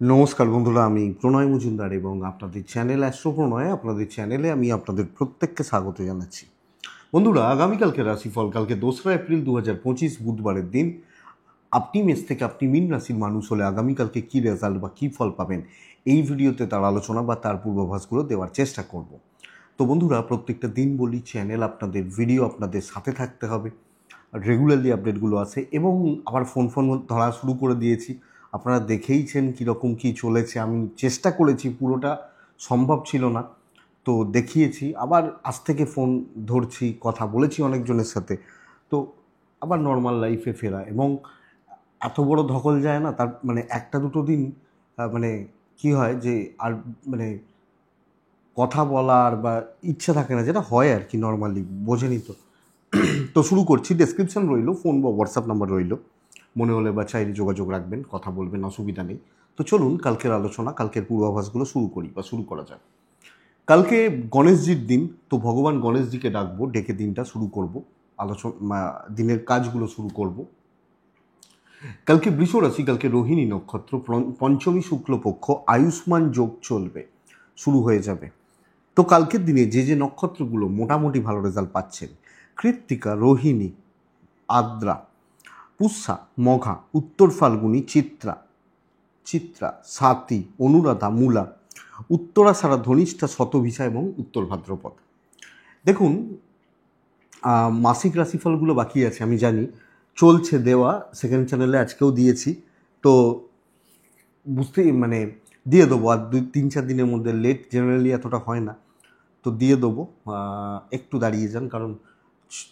নমস্কার বন্ধুরা, আমি প্রণয় মজুমদার এবং আপনাদের চ্যানেল অ্যাস্ট্রো প্রণয়, আপনাদের চ্যানেলে আমি আপনাদের প্রত্যেককে স্বাগত জানাচ্ছি। বন্ধুরা, আগামীকালকে রাশিফল, কালকে 2রা এপ্রিল 2025 বুধবারের দিন। আপনি মেষ থেকে আপনি মীন রাশির মানুষ হলে আগামীকালকে কী রেজাল্ট বা কী ফল পাবেন, এই ভিডিওতে তার আলোচনা বা তার পূর্বাভাসগুলো দেওয়ার চেষ্টা করব। তো বন্ধুরা, প্রত্যেকটা দিন বলি চ্যানেল আপনাদের ভিডিও আপনাদের সাথে থাকতে হবে, রেগুলারলি আপডেটগুলো আসে এবং আবার ফোন ধরা শুরু করে দিয়েছি। আপনারা দেখেইছেন কীরকম কী চলেছে। আমি চেষ্টা করেছি, পুরোটা সম্ভব ছিল না, তো দেখিয়েছি। আবার আজ থেকে ফোন ধরছি, কথা বলেছি অনেকজনের সাথে, তো আবার নর্মাল লাইফে ফেরা। এবং এত বড় ধকল যায় না, তার মানে একটা দুটো দিন মানে কি হয় যে আর মানে কথা বলার বা ইচ্ছা থাকে না, যেটা হয় আর কি নর্মালি, বোঝেনি তো। তো শুরু করছি। ডেসক্রিপশন রইল, ফোন বা হোয়াটসঅ্যাপ নাম্বার রইল, মনে হলে বা চাইলে যোগাযোগ রাখবেন, কথা বলবেন, অসুবিধা নেই। তো চলুন কালকের আলোচনা, কালকের পূর্বাভাসগুলো শুরু করি বা শুরু করা যাক। কালকে গণেশজির দিন, তো ভগবান গণেশজিকে ডাকবো, ডেকে দিনটা শুরু করব, আলোচনা দিনের কাজগুলো শুরু করব। কালকে বৃষ রাশি, কালকে রোহিণী নক্ষত্র, পঞ্চমী শুক্লপক্ষ, আয়ুষ্মান যোগ চলবে, শুরু হয়ে যাবে। তো কালকের দিনে যে যে নক্ষত্রগুলো মোটামুটি ভালো রেজাল্ট পাচ্ছেন: কৃত্তিকা, রোহিণী, আদ্রা, পুষ্যা, মঘা, উত্তর ফাল্গুনী, চিত্রা, স্বাতি, অনুরাধা, মূলা, উত্তরাষাঢ়া, ধনিষ্ঠা, শতভিষা এবং উত্তর ভাদ্রপদ। দেখুন, মাসিক রাশিফলগুলো বাকি আছে আমি জানি, চলছে দেওয়া, সেকেন্ড চ্যানেলে আজকেও দিয়েছি, তো দিয়ে দেবো। আর 2-3-4 দিনের মধ্যে, লেট জেনারেলি এতটা হয় না, তো দিয়ে দেবো। একটু দাঁড়িয়ে যান, কারণ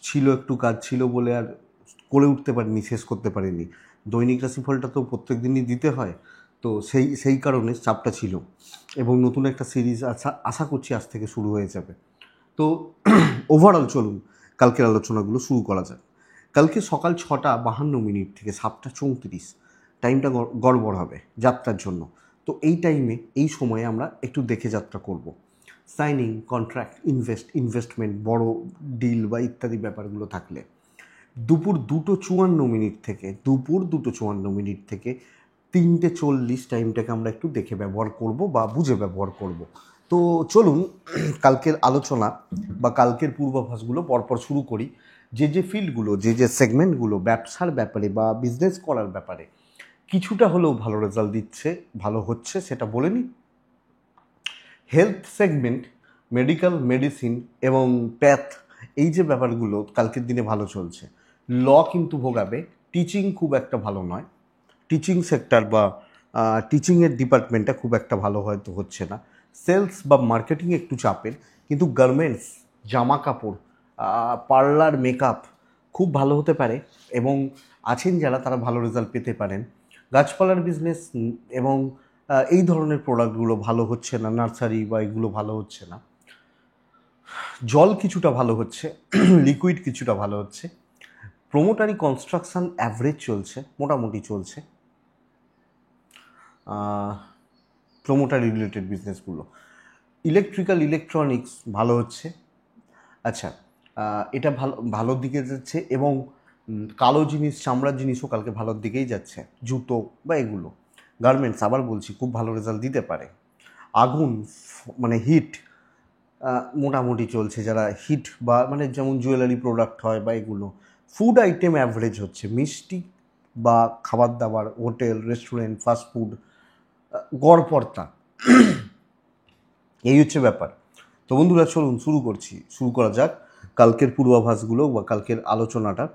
ছিল একটু কাজ ছিল বলে আর করে উঠতে পারিনি, শেষ করতে পারিনি। দৈনিক রাশিফলটা তো প্রত্যেক দিনই দিতে হয়, তো সেই কারণে চাপটা ছিল। এবং নতুন একটা সিরিজ আশা করছি আজ থেকে শুরু হয়ে যাবে। তো ওভারঅল চলুন কালকের আলোচনাগুলো শুরু করা যায়। কালকে সকাল 6:52 থেকে 7:34 টাইমটা গড়বড় হবে যাত্রার জন্য। তো এই টাইমে, এই সময়ে আমরা একটু দেখে যাত্রা করব। সাইনিং, কন্ট্রাক্ট, ইনভেস্টমেন্ট, বড় ডিল বা ইত্যাদি ব্যাপারগুলো থাকলে দুপুর 2:54 থেকে 3:40 টাইমটাকে আমরা একটু দেখে ব্যবহার করব বা বুঝে ব্যবহার করব। তো চলুন কালকের আলোচনা বা কালকের পূর্বাভাসগুলো পরপর শুরু করি। যে যে ফিল্ডগুলো, যে যে সেগমেন্টগুলো ব্যবসার ব্যাপারে বা বিজনেস করার ব্যাপারে কিছুটা হলেও ভালো রেজাল্ট দিচ্ছে, ভালো হচ্ছে, সেটা বলে নিই। হেলথ সেগমেন্ট, মেডিকেল, মেডিসিন এবং প্যাথ, এই যে ব্যাপারগুলো কালকের দিনে ভালো চলছে। ল কিন্তু ভোগাবে, টিচিং খুব একটা ভালো নয়, টিচিং সেক্টর বা টিচিংয়ের ডিপার্টমেন্টটা খুব একটা ভালো হয়তো হচ্ছে না। সেলস বা মার্কেটিং একটু চাপের, কিন্তু গার্মেন্টস, জামা কাপড়, পার্লার, মেকআপ খুব ভালো হতে পারে এবং আছেন যারা, তারা ভালো রেজাল্ট পেতে পারেন। গাছপালার বিজনেস এবং এই ধরনের প্রোডাক্টগুলো ভালো হচ্ছে না, নার্সারি বা এগুলো ভালো হচ্ছে না। জল কিছুটা ভালো হচ্ছে, লিকুইড কিছুটা ভালো হচ্ছে। প্রোমোটারি, কনস্ট্রাকশন অ্যাভারেজ চলছে, মোটামুটি চলছে। প্রোমোটারি রিলেটেড বিজনেসগুলো, ইলেকট্রিক্যাল, ইলেকট্রনিক্স ভালো হচ্ছে। আচ্ছা, এটা ভালোর দিকে যাচ্ছে এবং কালো জিনিস, চামড়ার জিনিসও কালকে ভালোর দিকেই যাচ্ছে, জুতো বা এগুলো। গার্মেন্টস, আবার বলছি, খুব ভালো রেজাল্ট দিতে পারে। আগুন, হিট মোটামুটি চলছে, যারা হিট বা যেমন জুয়েলারি প্রোডাক্ট হয় বা এগুলো। ফুড আইটেম অ্যাভারেজ হচ্ছে, মিষ্টি বা খাবার দাবার, হোটেল, রেস্টুরেন্ট, ফাস্টফুড গড়পড়তা, এই হচ্ছে ব্যাপার। তো বন্ধুরা, চলুন শুরু করা যাক কালকের পূর্বাভাসগুলো বা কালকের আলোচনাটা।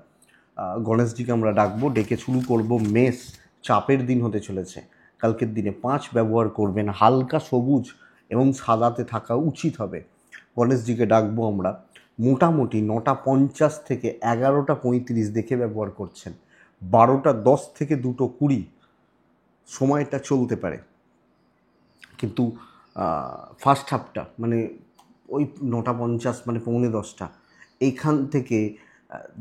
গণেশজিকে আমরা ডাকবো, ডেকে শুরু করব। মেষ, চাপের দিন হতে চলেছে। কালকের দিনে 5 ব্যবহার করবেন, হালকা সবুজ এবং সাদাতে থাকা উচিত হবে। গণেশজিকে ডাকবো আমরা, মোটামুটি 9:50 থেকে 11:35 দেখে ব্যবহার করছেন। 12:10 থেকে 2:20 সময়টা চলতে পারে, কিন্তু ফার্স্ট হাফটা ওই 9:50 9:45 এইখান থেকে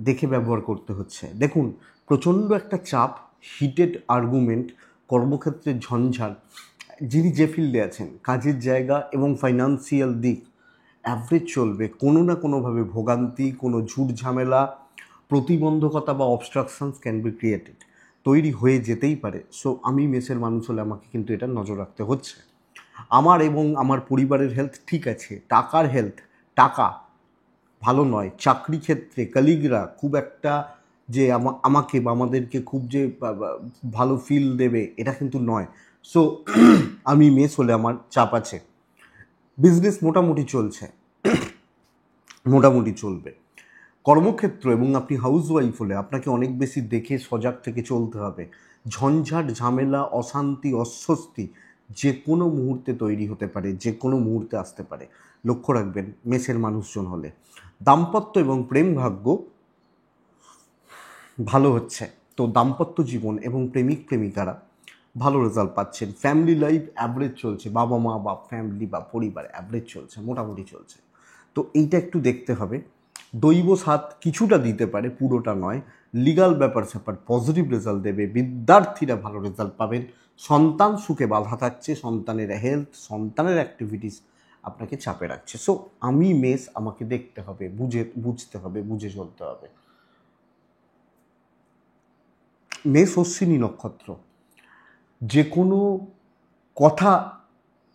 দেখে ব্যবহার করতে হচ্ছে। দেখুন, প্রচণ্ড একটা চাপ, হিটেড আর্গুমেন্ট, কর্মক্ষেত্রের ঝঞ্ঝাট, যিনি যে ফিল্ডে আছেন, কাজের জায়গা এবং ফাইন্যান্সিয়াল দিক অ্যাভারেজ চলবে। কোনো না কোনোভাবে ভোগান্তি, কোনো ঝুট ঝামেলা, প্রতিবন্ধকতা বা অবস্ট্রাকশনস ক্যান বি ক্রিয়েটেড। তৈরি হয়ে যেতেই পারে। সো আমি মেসের মানুষ হলে আমাকে কিন্তু এটা নজর রাখতে হচ্ছে। আমার এবং আমার পরিবারের হেলথ ঠিক আছে, টাকার হেলথ, টাকা ভালো নয়, চাকরি ক্ষেত্রে কলিগরা খুব একটা যে আমাকে বা আমাদেরকে খুব যে ভালো ফিল দেবে এটা কিন্তু নয়। সো আমি মেস হলে আমার চাপ আছে। বিজনেস মোটামুটি চলছে, মোটামুটি চলবে। কর্মক্ষেত্র এবং আপনি হাউসওয়াইফ হলে আপনাকে অনেক বেশি দেখে সজাগ থেকে চলতে হবে। ঝঞ্ঝাট, ঝামেলা, অশান্তি, অস্বস্তি যে কোনো মুহূর্তে তৈরি হতে পারে, যে কোনো মুহূর্তে আসতে পারে, লক্ষ্য রাখবেন মেসের মানুষজন হলে। দাম্পত্য এবং প্রেম ভাগ্য ভালো হচ্ছে, তো দাম্পত্য জীবন এবং প্রেমিক প্রেমিকারা ভালো রেজাল্ট পাচ্ছেন। ফ্যামিলি লাইফ অ্যাভারেজ চলছে, বাবা মা বা ফ্যামিলি বা পরিবার অ্যাভারেজ চলছে, মোটামুটি চলছে। তো এইটা একটু দেখতে হবে। দৈব সাথ কিছুটা দিতে পারে, পুরোটা নয়। লিগাল ব্যাপার স্যাপার পজিটিভ রেজাল্ট দেবে, বিদ্যার্থীরা ভালো রেজাল্ট পাবেন। সন্তান সুখে বাধা থাকছে, সন্তানের হেলথ, সন্তানের অ্যাক্টিভিটিস আপনাকে চাপে রাখছে। সো আমি মেস, আমাকে দেখতে হবে, বুঝতে হবে, বুঝে চলতে হবে। মেষ অশ্বিনী নক্ষত্র, যে কোনো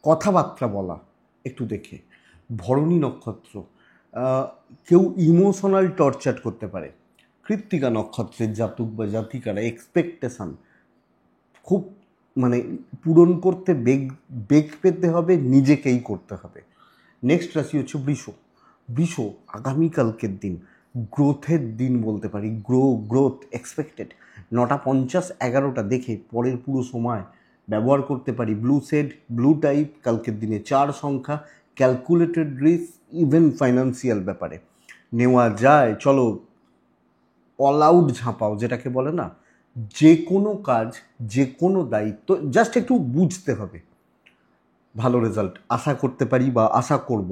কথাবার্তা বলা একটু দেখে। ভরণী নক্ষত্র, কেউ ইমোশনাল টর্চার করতে পারে। কৃত্তিকা নক্ষত্রের জাতক বা জাতিকারা এক্সপেকটেশন খুব পূরণ করতে বেগ পেতে হবে, নিজেকেই করতে হবে। নেক্সট রাশি হচ্ছে বৃষ। বৃষ আগামীকালকের দিন গ্রোথের দিন বলতে পারি। Growth expected. 9:50 11টা দেখে পরের পুরো সময় ব্যবহার করতে পারি। ব্লু শেড, ব্লু টাইপ কালকের দিনে 4 সংখ্যা। ক্যালকুলেটেড রিস্ক, ইভেন ফাইন্যান্সিয়াল ব্যাপারে নেওয়া যায়। চলো অল আউট ঝাঁপাও যেটাকে বলে না, যে কোনো কাজ, যে কোনো দায়িত্ব জাস্ট একটু বুঝতে হবে, ভালো রেজাল্ট আশা করতে পারি বা আশা করব।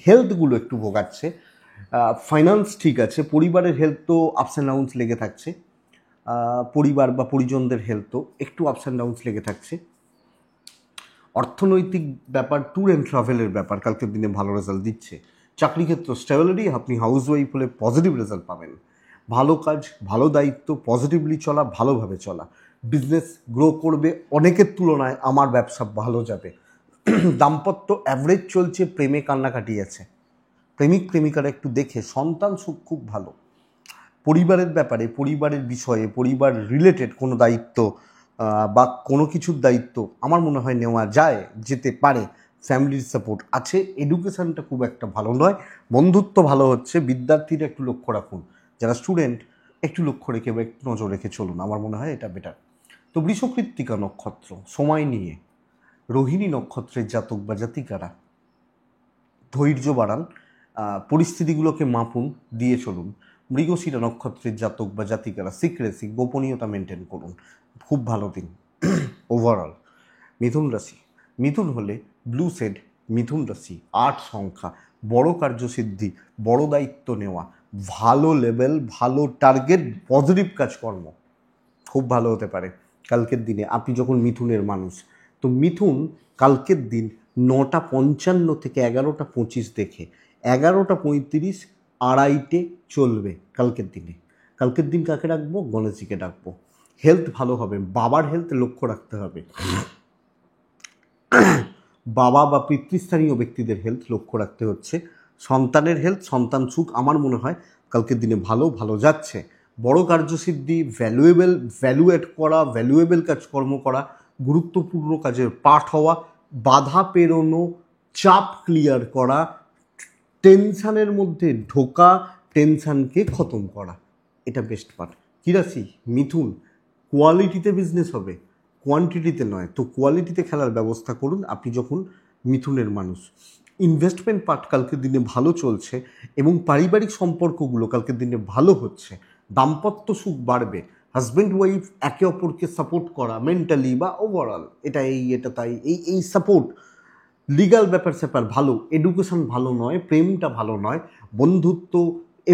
হেলথগুলো একটু ভোগাচ্ছে, ফাইন্যান্স ঠিক আছে, পরিবারের হেলথ তো আপস অ্যান্ড ডাউন্স লেগে থাকছে, পরিবার বা পরিজনদের হেলথ তো একটু আপস অ্যান্ড ডাউন্স লেগে থাকছে। অর্থনৈতিক ব্যাপার, ট্যুর অ্যান্ড ট্রাভেলের ব্যাপার কালকের দিনে ভালো রেজাল্ট দিচ্ছে। চাকরি ক্ষেত্র স্টেবিলিটি, আপনি হাউসওয়াইফ হলে পজিটিভ রেজাল্ট পাবেন। ভালো কাজ, ভালো দায়িত্ব, পজিটিভলি চলা, ভালোভাবে চলা। বিজনেস গ্রো করবে, অনেকের তুলনায় আমার ব্যবসা ভালো যাবে। দাম্পত্য অ্যাভারেজ চলছে, প্রেমে কান্নাকাটি আছে, প্রেমিক প্রেমিকারা একটু দেখে। সন্তান সুখ খুব ভালো। পরিবারের ব্যাপারে, পরিবারের বিষয়ে, পরিবার রিলেটেড কোনো দায়িত্ব বা কোনো কিছুর দায়িত্ব আমার মনে হয় নেওয়া যেতে পারে। ফ্যামিলির সাপোর্ট আছে। এডুকেশানটা খুব একটা ভালো নয়। বন্ধুত্ব ভালো হচ্ছে। বিদ্যার্থীরা একটু লক্ষ্য রাখুন, যারা স্টুডেন্ট একটু লক্ষ্য রেখে বা একটু নজর রেখে চলুন, আমার মনে হয় এটা বেটার। তো বৃষকৃত্তিকা নক্ষত্র সময় নিয়ে। রোহিণী নক্ষত্রের জাতক বা জাতিকারা ধৈর্য বাড়ান, পরিস্থিতিগুলোকে মাপুন, দিয়ে চলুন। মৃগশিরা নক্ষত্রের জাতক বা জাতিকারা সিক্রেসি, গোপনীয়তা মেনটেন করুন, খুব ভালো দিন ওভারঅল। মিথুন রাশি, মিথুন হলে ব্লু শেড, মিথুন রাশি 8 সংখ্যা। বড় কার্যসিদ্ধি, বড় দায়িত্ব নেওয়া, ভালো লেভেল, ভালো টার্গেট, পজিটিভ কাজকর্ম খুব ভালো হতে পারে কালকের দিনে। আপনি যখন মিথুনের মানুষ, তো মিথুন কালকের দিন 9:55 থেকে 11:25 দেখে 11:35 2:30 চলবে কালকের দিনে। কালকের দিন কাকে ডাকবো? গণেশজিকে ডাকবো। হেলথ ভালো হবে, বাবার হেলথ লক্ষ্য রাখতে হবে। বাবা বা পিতৃস্থানীয় ব্যক্তিদের হেলথ লক্ষ্য রাখতে হচ্ছে। সন্তানের হেলথ, সন্তান সুখ আমার মনে হয় কালকের দিনে ভালো যাচ্ছে। বড় কার্যসিদ্ধি, ভ্যালুয়েট করা, ভ্যালুয়েবল কাজকর্ম করা, গুরুত্বপূর্ণ কাজের পাঠ হওয়া, বাধা পেরোনো, চাপ ক্লিয়ার করা, টেনশানের মধ্যে ঢোকা, টেনশানকে খতম করা, এটা বেস্ট পার্ট। কী রাশি? মিথুন। কোয়ালিটিতে বিজনেস হবে, কোয়ান্টিটিতে নয়। তো কোয়ালিটিতে খেলার ব্যবস্থা করুন আপনি যখন মিথুনের মানুষ। ইনভেস্টমেন্ট পার্ট কালকের দিনে ভালো চলছে এবং পারিবারিক সম্পর্কগুলো কালকের দিনে ভালো হচ্ছে। দাম্পত্য সুখ বাড়বে। হাজব্যান্ড ওয়াইফ একে অপরকে সাপোর্ট করা মেন্টালি বা ওভারঅল, এটা তাই এই সাপোর্ট। লিগাল ব্যাপার স্যাপার ভালো, এডুকেশন ভালো নয়, প্রেমটা ভালো নয়, বন্ধুত্ব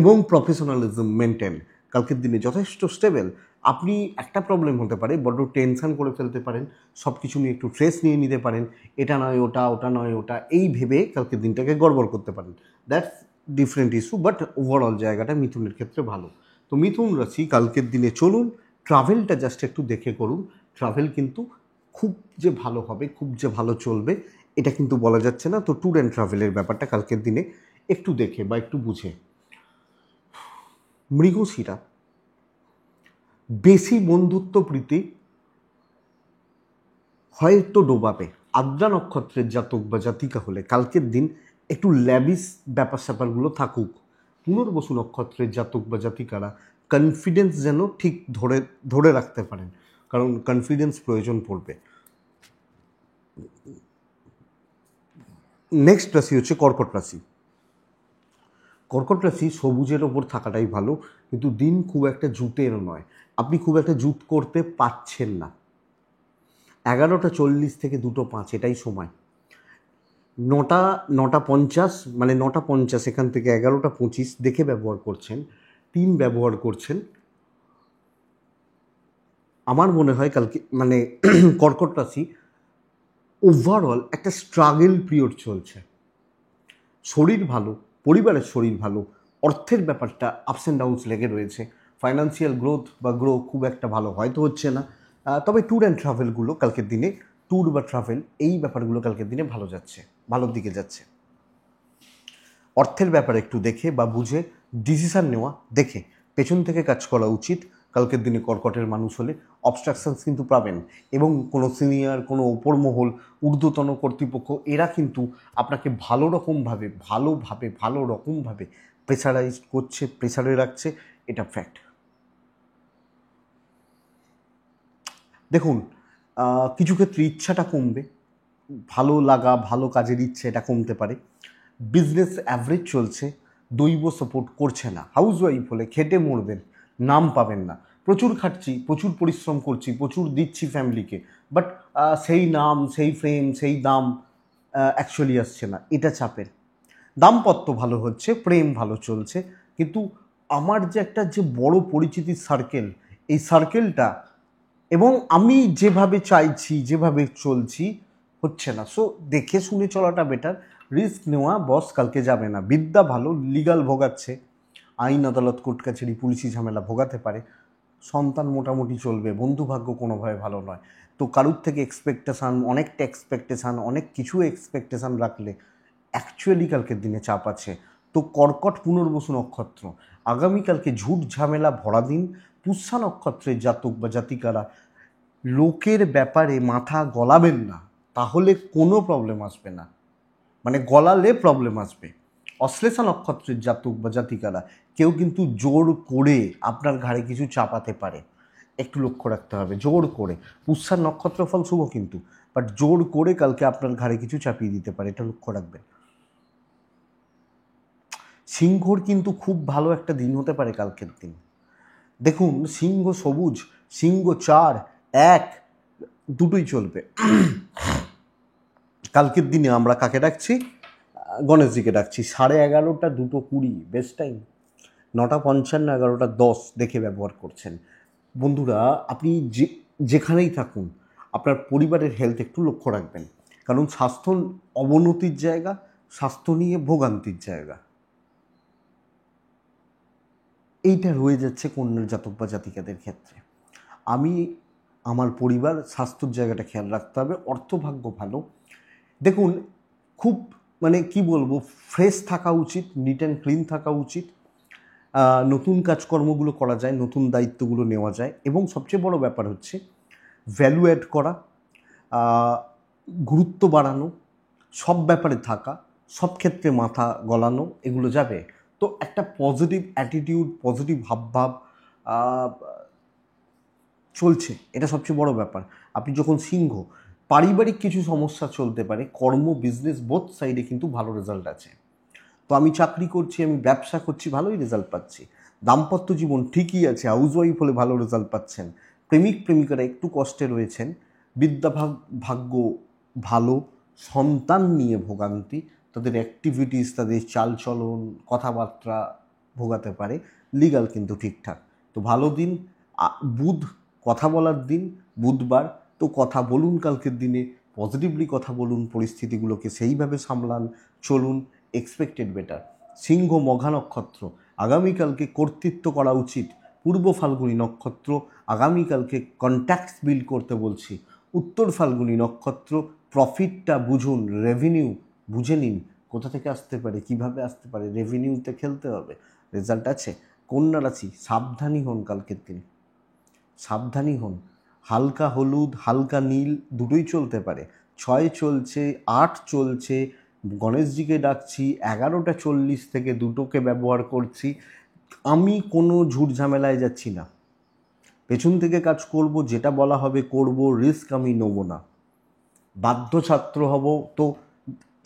এবং প্রফেশনালিজম মেনটেন কালকের দিনে যথেষ্ট স্টেবল। আপনি একটা প্রবলেম হতে পারে, বড্ড টেনশন করে ফেলতে পারেন, সব কিছু নিয়ে একটু স্ট্রেস নিয়ে নিতে পারেন, এটা নয় ওটা, ওটা নয় ওটা, এই ভেবে কালকের দিনটাকে গড়বড় করতে পারেন। That's different issue, but overall জায়গাটা মিথুনের ক্ষেত্রে ভালো। তো মিথুন রাশি কালকের দিনে চলুন, ট্রাভেলটা জাস্ট একটু দেখে করুন। ট্রাভেল কিন্তু খুব যে ভালো হবে, খুব যে ভালো চলবে এটা কিন্তু বলা যাচ্ছে না। তো ট্যুর অ্যান্ড ট্রাভেলের ব্যাপারটা কালকের দিনে একটু দেখে বা একটু বুঝে। মৃগশিরা, বেশি বন্ধুত্ব প্রীতি হয়তো ডোবাবে। আদ্রা নক্ষত্রের জাতক বা জাতিকা হলে কালকের দিন একটু ল্যাবিস ব্যাপার স্যাপারগুলো থাকুক। পুনর্বসু নক্ষত্রের জাতক বা জাতিকারা কনফিডেন্স যেন ঠিক ধরে রাখতে পারেন, কারণ কনফিডেন্স প্রয়োজন পড়বে। নেক্সট রাশি হচ্ছে কর্কট রাশি। কর্কট রাশি সবুজের ওপর থাকাটাই ভালো, কিন্তু দিন খুব একটা জুটের নয়। আপনি খুব একটা জুট করতে পারছেন না। 11:40 থেকে 2:05 এটাই সময়। 9:50 মানে 9:50 এখান থেকে 11:25 দেখে ব্যবহার করছেন, 3 ব্যবহার করছেন। আমার মনে হয় কালকে মানে কর্কট রাশি ওভারঅল একটা স্ট্রাগল পিরিয়ড চলছে। শরীর ভালো, পরিবারের শরীর ভালো, অর্থের ব্যাপারটা আপস অ্যান্ড ডাউনস লেগে রয়েছে। ফাইন্যান্সিয়াল গ্রোথ বা খুব একটা ভালো হয়তো হচ্ছে না। তবে ট্যুর অ্যান্ড ট্রাভেলগুলো কালকের দিনে, ট্যুর বা ট্রাভেল এই ব্যাপারগুলো কালকের দিনে ভালো যাচ্ছে, ভালোর দিকে যাচ্ছে। অর্থের ব্যাপারে একটু দেখে বা বুঝে ডিসিশান নেওয়া দেখে পেছন থেকে কাজ করা উচিত। কালকের দিনে কর্কটের মানুষ হলে অবস্ট্রাকশনস কিন্তু পাবেন, এবং কোনো সিনিয়র, কোনো ওপর মহল, ঊর্ধ্বতন কর্তৃপক্ষ এরা কিন্তু আপনাকে ভালো রকমভাবে প্রেসারাইজ করছে, প্রেসারে রাখছে, এটা ফ্যাক্ট। দেখুন, কিছু ক্ষেত্রে ইচ্ছাটা কমবে, ভালো লাগা, ভালো কাজের ইচ্ছে এটা কমতে পারে। বিজনেস অ্যাভারেজ চলছে, দৈব সাপোর্ট করছে না। হাউস ওয়াইফ হলে খেটে মরবেন, নাম পাবেন না। প্রচুর খাটছি, প্রচুর পরিশ্রম করছি, প্রচুর দিচ্ছি ফ্যামিলিকে, বাট সেই নাম, সেই ফ্রেম, সেই দাম অ্যাকচুয়ালি আসছে না, এটা চাপের। দাম্পত্য ভালো হচ্ছে, প্রেম ভালো চলছে, কিন্তু আমার যে একটা যে বড় পরিচিতির সার্কেল, এই সার্কেলটা এবং আমি যেভাবে চাইছি, যেভাবে চলছি হচ্ছে না। সো দেখে শুনে চলাটা বেটার। রিস্ক নেওয়া বস কালকে যাবে না। বিদ্যা ভালো, লিগাল ভোগাচ্ছে, আইন আদালত কোর্ট কাছারি পুলিশি ঝামেলা ভোগাতে পারে। সন্তান মোটামুটি চলবে, বন্ধুভাগ্য কোনোভাবে ভালো নয়। তো কারুর থেকে এক্সপেকটেশান, অনেক কিছু এক্সপেকটেশান রাখলে অ্যাকচুয়ালি কালকের দিনে চাপ আছে। তো কর্কট পুনর্বসু নক্ষত্র, আগামীকালকে ঝুট ঝামেলা ভরা দিন। পুষ্যা নক্ষত্রের জাতক বা জাতিকারা লোকের ব্যাপারে মাথা গলাবেন না, তাহলে কোনো প্রবলেম আসবে না, মানে গলালে প্রবলেম আসবে। অশ্লেষা নক্ষত্রের জাতক বা জাতিকারা কেউ কিন্তু জোর করে আপনার ঘাড়ে কিছু চাপাতে পারে, একটু লক্ষ্য রাখতে হবে। জোর করে, পুষ্যার নক্ষত্রফল শুভ কিন্তু, বাট জোর করে কালকে আপনার ঘাড়ে কিছু চাপিয়ে দিতে পারে, এটা লক্ষ্য রাখবেন। সিংহর কিন্তু খুব ভালো একটা দিন হতে পারে কালকের দিন। দেখুন, সিংহ সবুজ, সিংহ 4, 1 দুটোই চলবে। কালকের দিনে আমরা কাকে ডাকছি? গণেশজিকে ডাকছি। 11:30 2:20 বেস্ট টাইম। 9:55 11:10 দেখে ব্যবহার করছেন। বন্ধুরা, আপনি যেখানেই থাকুন আপনার পরিবারের হেলথ একটু লক্ষ্য রাখবেন, কারণ স্বাস্থ্য অবনতির জায়গা, স্বাস্থ্য নিয়ে ভোগান্তির জায়গা, এইটা রয়ে যাচ্ছে কন্যার জাতক বা জাতিকাদের ক্ষেত্রে। আমি আমার পরিবার স্বাস্থ্যর জায়গাটা খেয়াল রাখতে হবে। অর্থভাগ্য ভালো। দেখুন, খুব মানে কি বলবো, ফ্রেশ থাকা উচিত, নিট অ্যান্ড ক্লিন থাকা উচিত। নতুন কাজকর্মগুলো করা যায়, নতুন দায়িত্বগুলো নেওয়া যায়, এবং সবচেয়ে বড় ব্যাপার হচ্ছে ভ্যালু অ্যাড করা, গুরুত্ব বাড়ানো, সব ব্যাপারে থাকা, সব ক্ষেত্রে মাথা গলানো, এগুলো যাবে। তো একটা পজিটিভ অ্যাটিটিউড, পজিটিভ ভাবভাব চলছে, এটা সবচেয়ে বড় ব্যাপার। আপনি যখন সিংহ, পারিবারিক কিছু সমস্যা চলতে পারে, কর্ম বিজনেস বোথ সাইডে কিন্তু ভালো রেজাল্ট আছে। তো আমি চাকরি করছি, আমি ব্যবসা করছি, ভালোই রেজাল্ট পাচ্ছি। দাম্পত্য জীবন ঠিকই আছে, হাউস ওয়াইফ হলে ভালো রেজাল্ট পাচ্ছেন। প্রেমিক প্রেমিকারা একটু কষ্টে রয়েছেন। ভাগ্য ভালো, সন্তান নিয়ে ভোগান্তি, তাদের অ্যাক্টিভিটিস, তাদের চালচলন, কথাবার্তা ভোগাতে পারে। লিগাল কিন্তু ঠিকঠাক। তো ভালো দিন। বুধ কথা বলার দিন, বুধবার। তো কথা বলুন কালকের দিনে, পজিটিভলি কথা বলুন, পরিস্থিতিগুলোকে সেইভাবে সামলান, চলুন, এক্সপেক্টেড বেটার। সিংহ মঘা নক্ষত্র, আগামীকালকে কর্তৃত্ব করা উচিত, পূর্ব ফাল্গুনী নক্ষত্র, আগামীকালকে কন্ট্যাক্টস বিল্ড করতে বলছি। উত্তর ফাল্গুনী নক্ষত্র, প্রফিটটা বুঝুন, রেভিনিউ বুঝে নিন কোথা থেকে আসতে পারে, কিভাবে আসতে পারে, রেভিনিউতে খেলতে হবে, রেজাল্ট আছে। কন্যা রাশি, সাবধানী হন কালকের দিন, সাবধানী হন। হালকা হলুদ হালকা নীল দুটোই চলতে পারে। 6 চলছে, 8 চলছে, গণেশজিকে ডাকছি, 11:40 থেকে দুটোকে ব্যবহার করছি। আমি কোনো ঝুট ঝামেলায় যাচ্ছি না, পেছন থেকে কাজ করব, যেটা বলা হবে করব, রিস্ক আমি নেব না। বাধ্য ছাত্র হব তো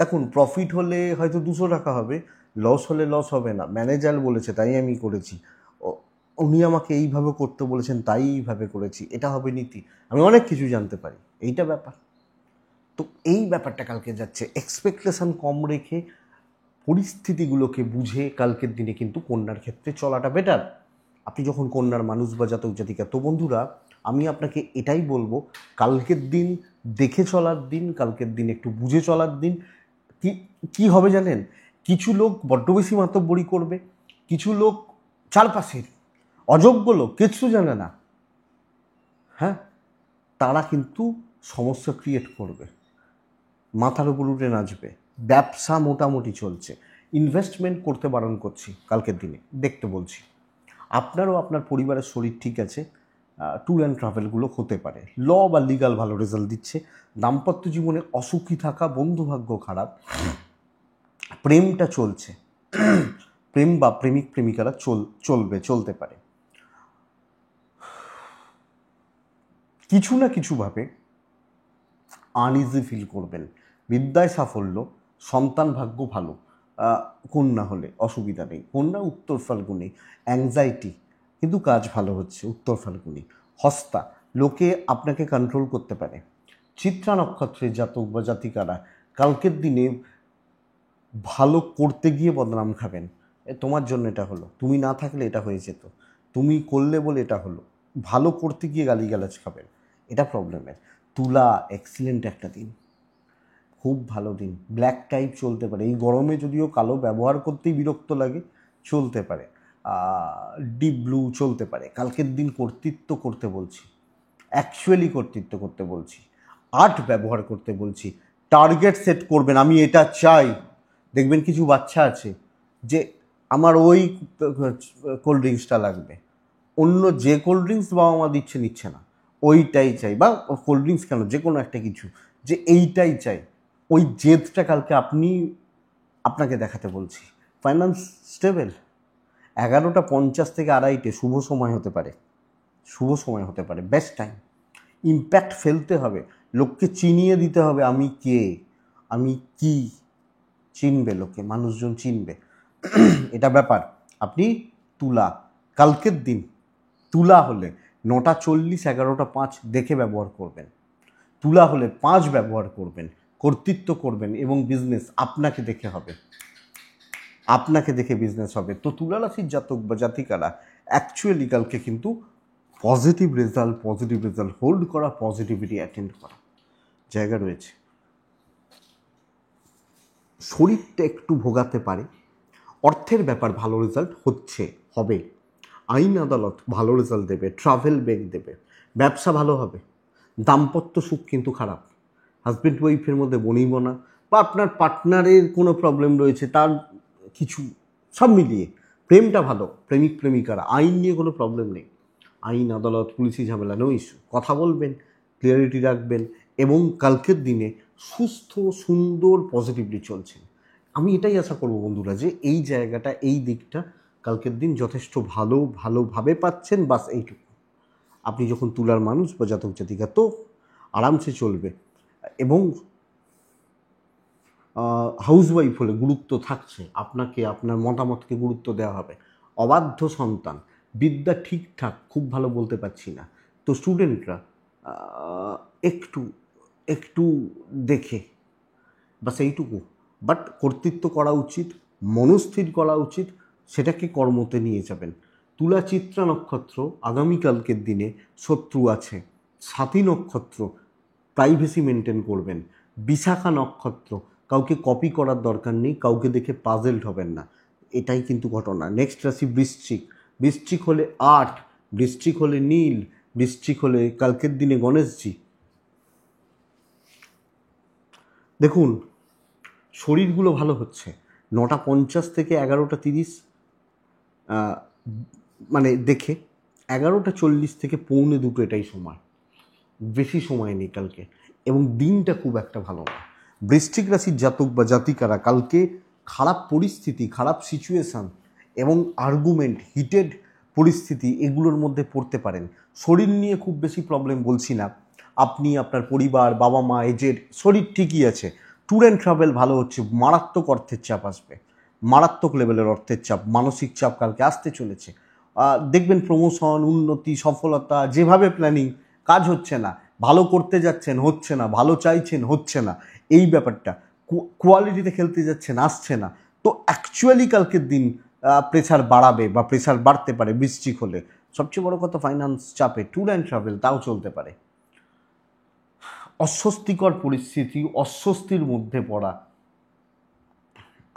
দেখুন, প্রফিট হলে হয়তো 200 টাকা হবে, লস হলে লস হবে না। ম্যানেজার বলেছে তাই আমি করেছি, উনি আমাকে এইভাবে করতে বলেছেন তাই এইভাবে করেছি, এটা হবে নীতি। আমি অনেক কিছু জানতে পারি, এইটা ব্যাপার। তো এই ব্যাপারটা কালকে যাচ্ছে, এক্সপেকটেশন কম রেখে পরিস্থিতিগুলোকে বুঝে কালকের দিনে কিন্তু কন্যার ক্ষেত্রে চলাটা বেটার। আপনি যখন কন্যার মানুষ বা জাতক জাতিকা, তো বন্ধুরা আমি আপনাকে এটাই বলবো, কালকের দিন দেখে চলার দিন, কালকের দিন একটু বুঝে চলার দিন। কি হবে জানেন, কিছু লোক বড্ড বেশি মাতব্বরি করবে, কিছু লোক চারপাশের অযোগ্য লোক, কিচ্ছু জানে না, হ্যাঁ, তারা কিন্তু সমস্যা ক্রিয়েট করবে, মাথার উপর উঠে নাচবে। ব্যবসা মোটামুটি চলছে, ইনভেস্টমেন্ট করতে বারণ করছি কালকের দিনে, দেখতে বলছি। আপনারও আপনার পরিবারের শরীর ঠিক আছে, ট্যুর অ্যান্ড ট্রাভেলগুলো হতে পারে। ল বা লিগাল ভালো রেজাল্ট দিচ্ছে। দাম্পত্য জীবনে অসুখী থাকা, বন্ধুভাগ্য খারাপ, প্রেমটা চলছে, প্রেম বা প্রেমিক প্রেমিকারা চলতে পারে। কিছু না কিছুভাবে আনইজি ফিল করবেন। বিদ্যায় সাফল্য, সন্তান ভাগ্য ভালো, কন্যা হলে অসুবিধা নেই। কন্যা উত্তর ফাল্গুনি, অ্যাংজাইটি কিন্তু কাজ ভালো হচ্ছে উত্তর ফাল্গুনি। হস্তা, লোকে আপনাকে কন্ট্রোল করতে পারে। চিত্রা নক্ষত্রের জাতক বা জাতিকারা কালকের দিনে ভালো করতে গিয়ে বদনাম খাবেন। তোমার জন্য এটা হলো, তুমি না থাকলে এটা হয়ে যেত, তুমি করলে বলে এটা হলো, ভালো করতে গিয়ে গালিগালাজ খাবেন, এটা প্রবলেমের। তুলা, এক্সিলেন্ট একটা দিন, খুব ভালো দিন। ব্ল্যাক টাইপ চলতে পারে, এই গরমে যদিও কালো ব্যবহার করতেই বিরক্ত লাগে, চলতে পারে। ডিপ ব্লু চলতে পারে। কালকের দিন কর্তৃত্ব করতে বলছি, অ্যাকচুয়ালি কর্তৃত্ব করতে বলছি, আর্ট ব্যবহার করতে বলছি। টার্গেট সেট করবেন, আমি এটা চাই। দেখবেন কিছু বাচ্চা আছে যে আমার ওই কোল্ড ড্রিঙ্কসটা লাগবে, অন্য যে কোল্ড ড্রিঙ্কস বাবা মা দিচ্ছে নিচ্ছে না, ওইটাই চাই, বা কোল্ড ড্রিঙ্কস কেন, যে কোনো একটা কিছু, যে এইটাই চাই। ওই জেদটা কালকে আপনাকে দেখাতে বলছি। ফাইন্যান্স স্টেবল, 11:50 থেকে 2:30 শুভ সময় হতে পারে, শুভ সময় হতে পারে, বেস্ট টাইম। ইম্প্যাক্ট ফেলতে হবে, লোককে চিনিয়ে দিতে হবে আমি কে, আমি কি, চিনবে লোকে, মানুষজন চিনবে, এটা ব্যাপার। আপনি তুলা, কালকের দিন তুলা হলে 9:40 11:05 দেখে ব্যবহার করবেন। তুলা হলে 5 ব্যবহার করবেন, কর্তৃত্ব করবেন, এবং বিজনেস আপনাকে দেখে হবে, আপনাকে দেখে বিজনেস হবে। তো তুলা রাশির জাতক বা জাতিকারা অ্যাকচুয়ালি কালকে কিন্তু পজিটিভ রেজাল্ট হোল্ড করা, পজিটিভিটি অ্যাটেন্ড করা জায়গা রয়েছে। শরীরটা একটু ভোগাতে পারে, অর্থের ব্যাপার ভালো রেজাল্ট হবে। আইন আদালত ভালো রেজাল্ট দেবে, ট্রাভেল বেগ দেবে, ব্যবসা ভালো হবে। দাম্পত্য সুখ কিন্তু খারাপ, হাজব্যান্ড ওয়াইফের মধ্যে বনিবনা, বা আপনার পার্টনারের কোনো প্রবলেম রয়েছে, তার কিছু, সব মিলিয়ে প্রেমটা ভালো। প্রেমিক প্রেমিকারা, আইন নিয়ে কোনো প্রবলেম নেই, আইন আদালত পুলিশি ঝামেলা নো ইস্যু। কথা বলবেন, ক্লিয়ারিটি রাখবেন, এবং কালকের দিনে সুস্থ সুন্দর পজিটিভলি চলছেন। আমি এটাই আশা করব বন্ধুরা, যে এই জায়গাটা, এই দিকটা কালকের দিন যথেষ্ট ভালোভাবে পাচ্ছেন। বাস এইটুকু। আপনি যখন তুলার মানুষ বা জাতক জাতিকা, তো আরামসে চলবে। এবং হাউসওয়াইফ হলে গুরুত্ব থাকছে, আপনাকে আপনার মতামতকে গুরুত্ব দেওয়া হবে। অবাধ্য সন্তান, বিদ্যা ঠিকঠাক, খুব ভালো বলতে পারছি না, তো স্টুডেন্টরা একটু একটু দেখে, বাস এইটুকু। বাট কর্তৃত্ব করা উচিত, মনস্থির করা উচিত, সেটাকে কর্মতে নিয়ে যাবেন। তুলা চিত্রা নক্ষত্র, আগামীকালকের দিনে শত্রু আছে। সাথী নক্ষত্র, প্রাইভেসি মেনটেন করবেন। বিশাখা নক্ষত্র, কাউকে কপি করার দরকার নেই, কাউকে দেখে পাজেলড হবেন না, এটাই কিন্তু ঘটনা। নেক্সট রাশি বৃশ্চিক, বৃশ্চিক হলে 8, বৃশ্চিক হলে নীল, বৃশ্চিক হলে কালকের দিনে গণেশজি। দেখুন শরীরগুলো ভালো হচ্ছে। 9:50 থেকে 11:30 মানে দেখে 11:40 থেকে 1:45 এটাই সময়, বেশি সময় নেই কালকে, এবং দিনটা খুব একটা ভালো না। বৃশ্চিক রাশির জাতক বা জাতিকারা কালকে খারাপ পরিস্থিতি, খারাপ সিচুয়েশান এবং আর্গুমেন্ট, হিটেড পরিস্থিতি এগুলোর মধ্যে পড়তে পারেন। শরীর নিয়ে খুব বেশি প্রবলেম বলছি না, আপনি, আপনার পরিবার, বাবা মা, এজের শরীর ঠিকই আছে। ট্যুর অ্যান্ড ট্রাভেল ভালো হচ্ছে, মারাত্মক অর্থের চাপ আসবে, মারাত্মক লেভেলের অর্থের চাপ, মানসিক চাপ কালকে আসতে চলেছে। দেখবেন প্রমোশন, উন্নতি, সফলতা, যেভাবে প্ল্যানিং কাজ হচ্ছে না, ভালো করতে যাচ্ছেন হচ্ছে না, ভালো চাইছেন হচ্ছে না, এই ব্যাপারটা কোয়ালিটিতে খেলতে যাচ্ছেন আসছে না। তো অ্যাকচুয়ালি কালকের দিন প্রেশার বাড়াবে বা প্রেশার বাড়তে পারে বৃশ্চিক হলে। সবচেয়ে বড় কথা ফাইন্যান্স চাপে, ট্যুর অ্যান্ড ট্রাভেল তাও চলতে পারে। অস্বস্তিকর পরিস্থিতি, অস্বস্তির মধ্যে পড়া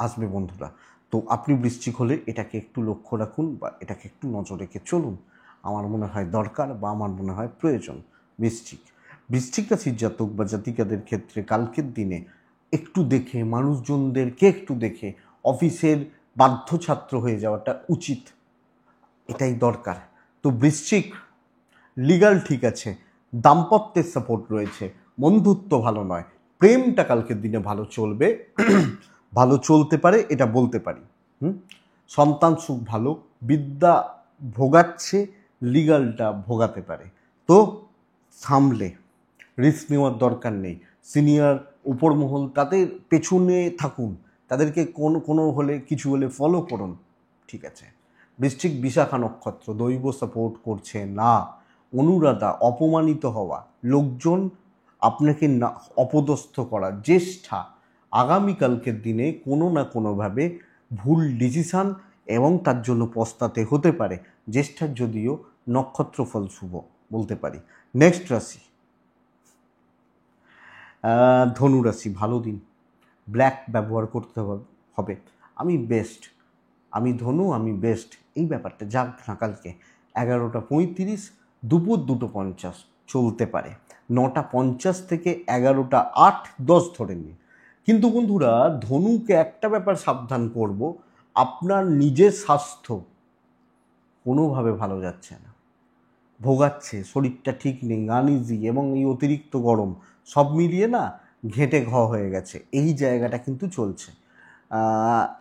আসবে বন্ধুরা। তো আপনি বৃশ্চিক হলে এটাকে একটু লক্ষ্য রাখুন বা এটাকে একটু নজর রেখে চলুন, আমার মনে হয় দরকার বা আমার মনে হয় প্রয়োজন। বৃশ্চিক রাশির জাতক বা জাতিকাদের ক্ষেত্রে কালকের দিনে একটু দেখে, মানুষজনদেরকে একটু দেখে অফিসের বাধ্য ছাত্র হয়ে যাওয়াটা উচিত, এটাই দরকার। তো বৃশ্চিক লিগাল ঠিক আছে, দাম্পত্যের সাপোর্ট রয়েছে, বন্ধুত্ব ভালো নয়, প্রেমটা কালকের দিনে ভালো চলবে, ভালো চলতে পারে এটা বলতে পারি। সন্তান সুখ ভালো, বিদ্যা ভোগাচ্ছে, লিগালটা ভোগাতে পারে। তো সামলে, রিস্ক নেওয়ার দরকার নেই। সিনিয়র উপর মহল তাদের পেছনে থাকুন, তাদেরকে কোনো হলে কিছু হলে ফলো করুন, ঠিক আছে। বৃশ্চিক বিশাখা নক্ষত্র, দৈব সাপোর্ট করছে না, অনুরাধা, অপমানিত হওয়া, লোকজন আপনাকে না অপদস্থ করা, জ্যেষ্ঠা আগামীকালকের দিনে কোনো না কোনোভাবে ভুল ডিসিশান এবং তার জন্য পস্তাতে হতে পারে। জ্যেষ্ঠার যদিও নক্ষত্রফল শুভ বলতে পারি। নেক্সট রাশি ধনুরাশি, ভালো দিন, ব্ল্যাক ব্যবহার করতে হবে। আমি বেস্ট, আমি ধনু, আমি বেস্ট, এই ব্যাপারটা যাক না কালকে 11:35 দুপুর 2:50 চলতে পারে। 9:50 থেকে 11:08-10 ধরে নিন। কিন্তু বন্ধুরা ধনুকে একটা ব্যাপার সাবধান করব, আপনার নিজের স্বাস্থ্য কোনোভাবে ভালো যাচ্ছে না, ভোগাচ্ছে, শরীরটা ঠিক নেই, আনইজি, এবং এই অতিরিক্ত গরম সব মিলিয়ে না ঘেঁটে হয়ে গেছে, এই জায়গাটা কিন্তু চলছে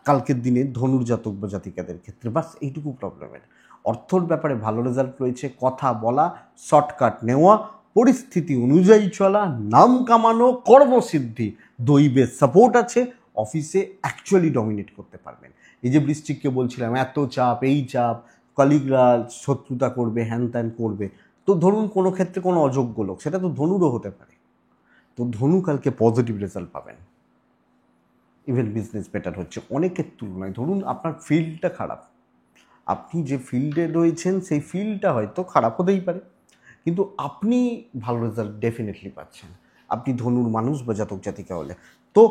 কালকের দিনে ধনুর জাতক বা জাতিকাদের ক্ষেত্রে। বাস এইটুকু প্রবলেমের। অর্থর ব্যাপারে ভালো রেজাল্ট রয়েছে, কথা বলা, শর্টকাট নেওয়া, পরিস্থিতি অনুযায়ী চলা, নাম কামানো, কর্মসিদ্ধি, দৈবের সাপোর্ট আছে, অফিসে অ্যাকচুয়ালি ডমিনেট করতে পারবেন। এই যে বৃশ্চিককে বলছিলাম এত চাপ, এই চাপ, কলিগরা শত্রুতা করবে, হ্যান ত্যান করবে, তো ধরুন কোনো ক্ষেত্রে কোনো অযোগ্য লোক, সেটা তো ধনুরও হতে পারে। তো ধনু কালকে পজিটিভ রেজাল্ট পাবেন, ইভেন বিজনেস বেটার হচ্ছে অনেকের তুলনায়। ধরুন আপনার ফিল্ডটা খারাপ, আপনি যে ফিল্ডে রয়েছেন সেই ফিল্ডটা হয়তো খারাপ হতেই পারে, কিন্তু আপনি ভালো রেজাল্ট ডেফিনেটলি পাচ্ছেন, আপনি ধনুর মানুষ বা জাতক জাতিকা হলে। তো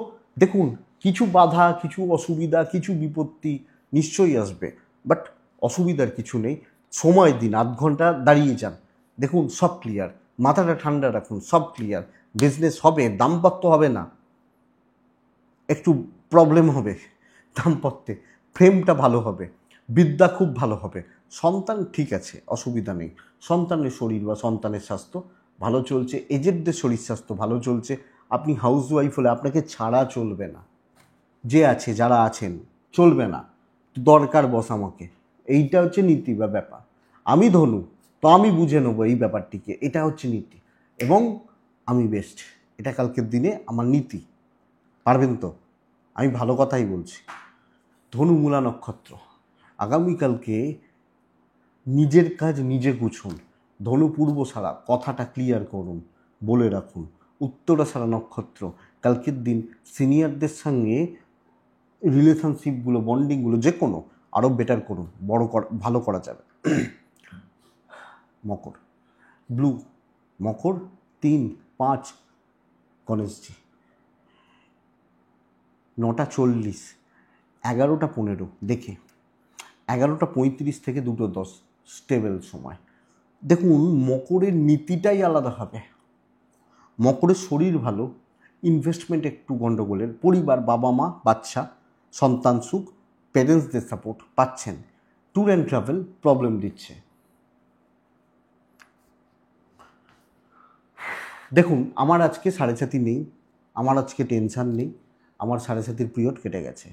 দেখুন কিছু বাধা, কিছু অসুবিধা, কিছু বিপত্তি নিশ্চয়ই আসবে, বাট অসুবিধার কিছু নেই। সময় দিন, 8 ঘন্টা দাঁড়িয়ে যান, দেখুন সব ক্লিয়ার, মাথাটা ঠান্ডা রাখুন, সব ক্লিয়ার। বিজনেস হবে, দাম্পত্য হবে না, একটু প্রবলেম হবে দাম্পত্যে, ফ্রেমটা ভালো হবে, বিদ্যা খুব ভালো হবে, সন্তান ঠিক আছে, অসুবিধা নেই, সন্তানের শরীর বা সন্তানের স্বাস্থ্য ভালো চলছে, এজেডদের শরীর স্বাস্থ্য ভালো চলছে। আপনি হাউসওয়াইফ হলে আপনাকে ছাড়া চলবে না, যে আছে যারা আছেন চলবে না, দরকার বস আমাকে, এইটা হচ্ছে নীতি বা ব্যাপার। আমি ধনু, তো আমি বুঝে নেবো এই ব্যাপারটিকে, এটা হচ্ছে নীতি, এবং আমি বেস্ট, এটা কালকের দিনে আমার নীতি। পারবেন তো? আমি ভালো কথাই বলছি। ধনু মূলা নক্ষত্র, আগামীকালকে নিজের কাজ নিজে গুছুন। ধনু পূর্বশারা, কথাটা ক্লিয়ার করুন, বলে রাখুন। উত্তরাশারা নক্ষত্র, কালকের দিন সিনিয়রদের সঙ্গে রিলেশনশিপগুলো, বন্ডিংগুলো যে কোনো আরও বেটার করুন, ভালো করা যাবে। মকর, ব্লু, মকর 3-5 গণেশজি, 9:40 11:15 দেখে 11:35 থেকে 2:10 স্টেবল সময়। দেখুন মকরের নীতিটাই আলাদা হবে। মকরের শরীর ভালো, ইনভেস্টমেন্ট একটু গণ্ডগোলের, পরিবার বাবা মা বাচ্চা সন্তান সুখ প্যারেন্টসদের সাপোর্ট পাচ্ছেন। ট্যুর অ্যান্ড ট্রাভেল প্রবলেম দিচ্ছে। দেখুন আমার আজকে 4:30 নেই, আমার আজকে টেনশান নেই, আমার 4:30 পিরিয়ড কেটে গেছে।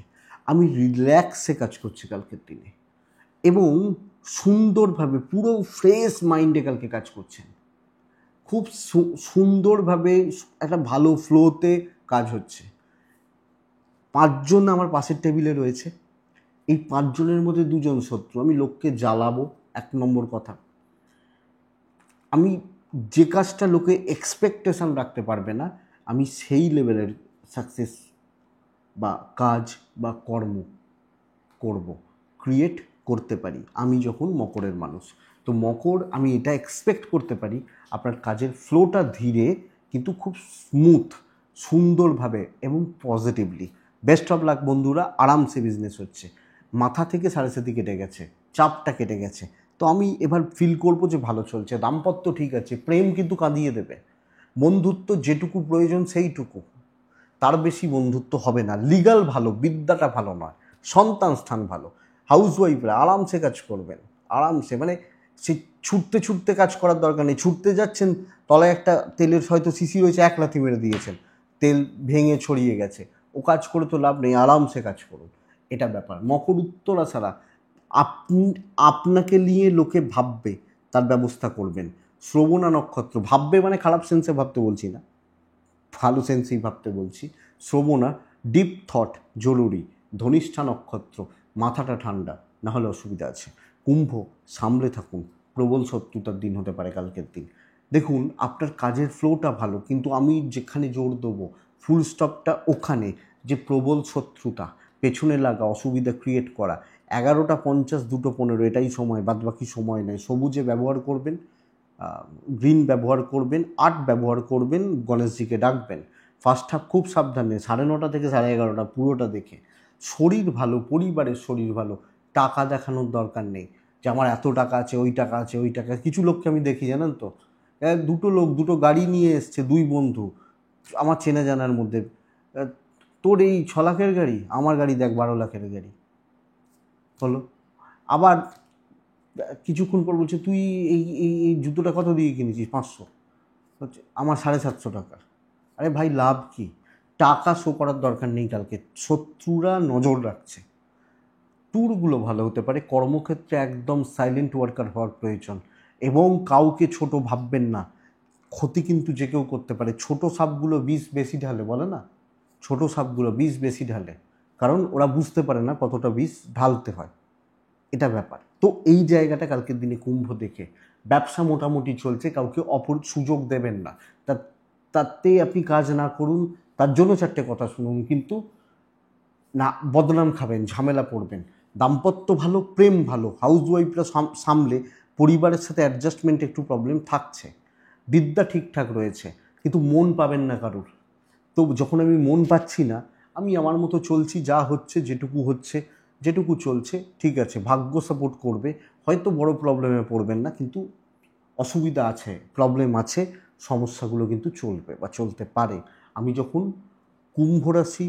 আমি রিল্যাক্সে কাজ করছি কালকের দিনে এবং সুন্দরভাবে পুরো ফ্রেশ মাইন্ডে কালকে কাজ করছেন। খুব সুন্দরভাবে একটা ভালো ফ্লোতে কাজ হচ্ছে। 5 জন আমার পাশের টেবিলে রয়েছে। এই 5 জনের মধ্যে 2 জন শত্রু। আমি লোককে জ্বালাবো, 1 নম্বর কথা। আমি যে কাজটা লোকে এক্সপেকটেশন রাখতে পারবে না, আমি সেই লেভেলের সাকসেস বা কাজ বা কর্ম করব, ক্রিয়েট করতে পারি আমি যখন মকরের মানুষ। তো মকর আমি এটা এক্সপেক্ট করতে পারি আপনার কাজের ফ্লোটা ধীরে কিন্তু খুব স্মুথ, সুন্দরভাবে এবং পজিটিভলি। বেস্ট অফ লাক বন্ধুরা, আরামসে বিজনেস হচ্ছে, মাথা থেকে 7:30 কেটে গেছে, চাপটা কেটে গেছে। তো আমি এবার ফিল করবো যে ভালো চলছে। দাম্পত্য ঠিক আছে, প্রেম কিন্তু কাঁদিয়ে দেবে। বন্ধুত্ব যেটুকু প্রয়োজন সেইটুকু, তার বেশি বন্ধুত্ব হবে না। লিগাল ভালো, বিদ্যাটা ভালো নয়, সন্তান স্থান ভালো। হাউসওয়াইফরা আরামসে কাজ করবেন, আরামসে, মানে সে ছুটতে ছুটতে কাজ করার দরকার নেই। ছুটতে যাচ্ছেন, তলায় একটা তেলের হয়তো শিশি রয়েছে, 1 লাথি মেরে দিয়েছেন, তেল ভেঙে ছড়িয়ে গেছে, ও কাজ করে তো লাভ নেই, আরামসে কাজ করুন। এটা ব্যাপার। মকর উত্তরা ছাড়া আপনাকে নিয়ে লোকে ভাববে, তার ব্যবস্থা করবেন। শ্রবণা নক্ষত্র, ভাববে মানে খারাপ সেন্সে ভাবতে বলছি না, ভালো সেন্সেই ভাবতে বলছি। শ্রবণা, ডিপ থট জরুরি। ধনিষ্ঠা নক্ষত্র, মাথাটা ঠান্ডা, না হলে অসুবিধা আছে। কুম্ভ, সামলে থাকুন, প্রবল শত্রুতার দিন হতে পারে কালকের দিন। দেখুন আপনার কাজের ফ্লোটা ভালো, কিন্তু আমি যেখানে জোর দেবো ফুল স্টপটা ওখানে, যে প্রবল শত্রুতা, পেছনে লাগা, অসুবিধা ক্রিয়েট করা। 11:50 2:15 এটাই সময়, বাদবাকি সময় নেই। সবুজে ব্যবহার করবেন, গ্রিন ব্যবহার করবেন, 8 ব্যবহার করবেন, গণেশজিকে ডাকবেন। ফার্স্ট হাফ খুব সাবধানে, 9:30 থেকে 11:30 পুরোটা দেখে। শরীর ভালো, পরিবারের শরীর ভালো, টাকা দেখানোর দরকার নেই যে আমার এত টাকা আছে, ওই টাকা আছে, ওই টাকা। কিছু লোককে আমি দেখি জানেন তো, 2টো লোক 2টো গাড়ি নিয়ে এসছে, 2 বন্ধু আমার চেনা জানার মধ্যে। তোর এই 6 লাখের গাড়ি, আমার গাড়ি দেখ 12 লাখের গাড়ি হলো। আবার কিছুক্ষণ পর বলছে তুই এই এই এই জুতোটা কত দিয়ে কিনেছিস? 500। হচ্ছে আমার 750 টাকা। আরে ভাই লাভ কি? টাকা শো করার দরকার নেই কালকে, শত্রুরা নজর রাখছে। ট্যুরগুলো ভালো হতে পারে। কর্মক্ষেত্রে একদম সাইলেন্ট ওয়ার্কার হওয়ার প্রয়োজন এবং কাউকে ছোট ভাববেন না। ক্ষতি কিন্তু যে কেউ করতে পারে। ছোট সাপগুলো বিষ বেশি ঢালে, বলে না, ছোট সাপগুলো বিষ বেশি ঢালে, কারণ ওরা বুঝতে পারে না কতটা বিষ ঢালতে হয়, এটা ব্যাপার। তো এই জায়গাটা কালকের দিনে কুম্ভ দেখে। ব্যবসা মোটামুটি চলছে, কাউকে অপর সুযোগ দেবেন না। তাতে আপনি কাজ না করুন, তার জন্য 4টে কথা শুনুন, কিন্তু না বদনাম খাবেন, ঝামেলা পড়বেন। দাম্পত্য ভালো, প্রেম ভালো, হাউসওয়াইফরা সামলে, পরিবারের সাথে অ্যাডজাস্টমেন্ট একটু প্রবলেম থাকছে। বিদ্যা ঠিকঠাক রয়েছে, কিন্তু মন পাবেন না কারুর। তো যখন আমি মন পাচ্ছি না, আমি আমার মতো চলছি, যা হচ্ছে যেটুকু চলছে ঠিক আছে, ভাগ্য সাপোর্ট করবে। হয়তো বড় প্রবলেমে পড়বেন না, কিন্তু অসুবিধা আছে, প্রবলেম আছে, সমস্যাগুলো কিন্তু চলবে বা চলতে পারে। আমি যখন কুম্ভ রাশি,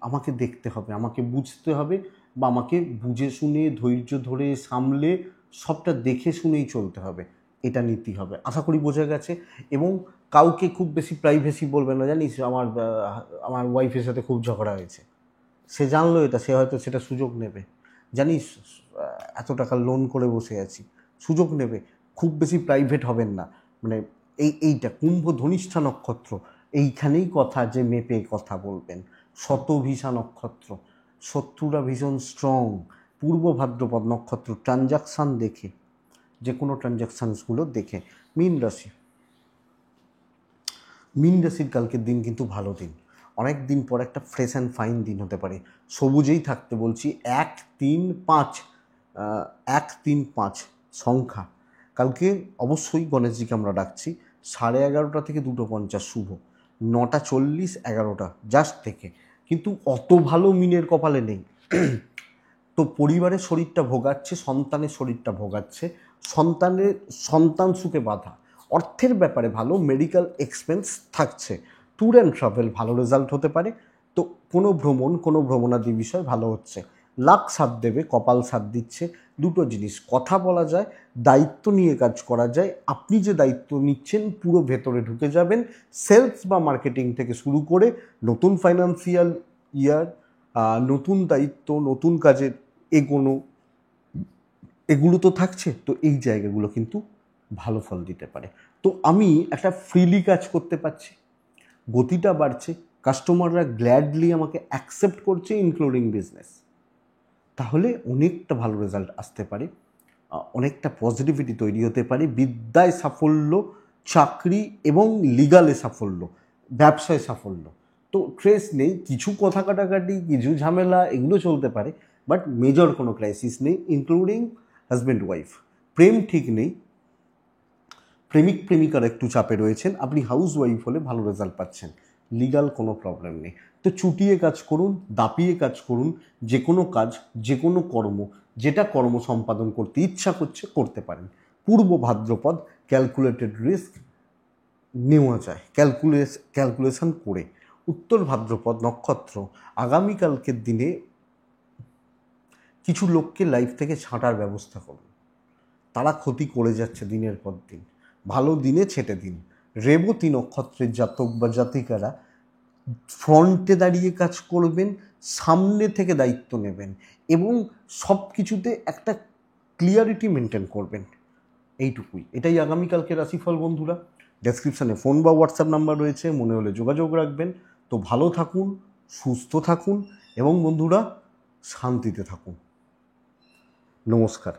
আমাকে দেখতে হবে, আমাকে বুঝতে হবে, বা আমাকে বুঝে শুনে ধৈর্য ধরে সামলে সবটা দেখে শুনেই চলতে হবে, এটা নীতি হবে। আশা করি বোঝা গেছে। এবং কাউকে খুব বেশি প্রাইভেসি বলবেন না। জানিস আমার ওয়াইফের সাথে খুব ঝগড়া হয়েছে, সে জানলো এটা, সে হয়তো সেটা সুযোগ নেবে। জানিস এত টাকা লোন করে বসে আছি, সুযোগ নেবে। খুব বেশি প্রাইভেট হবেন না। মানে এইটা কুম্ভ ধনিষ্ঠা নক্ষত্র, এইখানেই কথা যে মেপে কথা বলবেন। শতভিষা নক্ষত্র, শত্রুরা ভীষণ স্ট্রং। পূর্ব ভাদ্রপদ নক্ষত্র, ট্রানজাকশান দেখে, যে কোনো ট্রানজাকশানসগুলো দেখে। মীন রাশির কালকের দিন কিন্তু ভালো দিন, অনেক দিন পর একটা ফ্রেশ অ্যান্ড ফাইন দিন হতে পারে। সবুজেই থাকতে বলছি। 1-3-5, 1-3-5 সংখ্যা। কালকে অবশ্যই গণেশজিকে আমরা ডাকছি। 11:30 থেকে 2:50 শুভ, 9:40 11টা জাস্ট থেকে। কিন্তু অত ভালো মিনের কপালে নেই। তো পরিবারের শরীরটা ভোগাচ্ছে, সন্তানের শরীরটা ভোগাচ্ছে, সন্তান সুখে বাধা। অর্থের ব্যাপারে ভালো, মেডিকেল এক্সপেন্স থাকছে, ট্যুর অ্যান্ড ট্রাভেল ভালো রেজাল্ট হতে পারে। তো কোনো ভ্রমণাদি বিষয় ভালো হচ্ছে। লাক সাথ দেবে, কপাল সাথ দিচ্ছে। দুটো জিনিস কথা বলা যায়, দায়িত্ব নিয়ে কাজ করা যায়। আপনি যে দায়িত্ব নিচ্ছেন পুরো ভেতরে ঢুকে যাবেন। সেলস বা মার্কেটিং থেকে শুরু করে নতুন ফাইন্যান্সিয়াল ইয়ার, নতুন দায়িত্ব, নতুন কাজের এগোনো, এগুলো তো থাকছে। তো এই জায়গাগুলো কিন্তু ভালো ফল দিতে পারে। তো আমি একটা ফ্রিলি কাজ করতে পারছি, গতিটা বাড়ছে, কাস্টমাররা গ্ল্যাডলি আমাকে অ্যাকসেপ্ট করছে ইনক্লুডিং বিজনেস। তাহলে অনেকটা ভালো রেজাল্ট আসতে পারে, অনেকটা পজিটিভিটি তৈরি হতে পারে। বিদ্যায় সাফল্য, চাকরি এবং লিগালে সাফল্য, ব্যবসায় সাফল্য। তো ট্রেস নেই, কিছু কথা কাটাকাটি, কিছু ঝামেলা এগুলো চলতে পারে, বাট মেজর কোনো ক্রাইসিস নেই, ইনক্লুডিং হাজব্যান্ড ওয়াইফ। প্রেম ঠিক নেই, প্রেমিকার একটু চাপে রয়েছেন। আপনি হাউস ওয়াইফ হলে ভালো রেজাল্ট পাচ্ছেন, লিগাল কোনো প্রবলেম নেই। তো চুটিয়ে কাজ করুন, দাপিয়ে কাজ করুন, যে কোনো কাজ, যে কোনো কর্ম, যেটা কর্ম সম্পাদন করতে ইচ্ছা করছে করতে পারেন। পূর্ব ভাদ্রপদ ক্যালকুলেটেড রিস্ক নেওয়া যায় ক্যালকুলেশন করে। উত্তর ভাদ্রপদ নক্ষত্র আগামীকালকের দিনে কিছু লোককে লাইফ থেকে ছাঁটার ব্যবস্থা করুন, তারা ক্ষতি করে যাচ্ছে দিনের পর দিন, ভালো দিনে ছেটে দিন। রেবতী নক্ষত্রের জাতক বা জাতিকারা ফ্রন্টে দাঁড়িয়ে কাজ করবেন, সামনে থেকে দায়িত্ব নেবেন এবং সব কিছুতে একটা ক্লিয়ারিটি মেনটেন করবেন। এইটুকুই, এটাই আগামীকালকে রাশিফল বন্ধুরা। ডেসক্রিপশানে ফোন বা হোয়াটসঅ্যাপ নাম্বার রয়েছে, মনে হলে যোগাযোগ রাখবেন। তো ভালো থাকুন, সুস্থ থাকুন এবং বন্ধুরা শান্তিতে থাকুন। নমস্কার।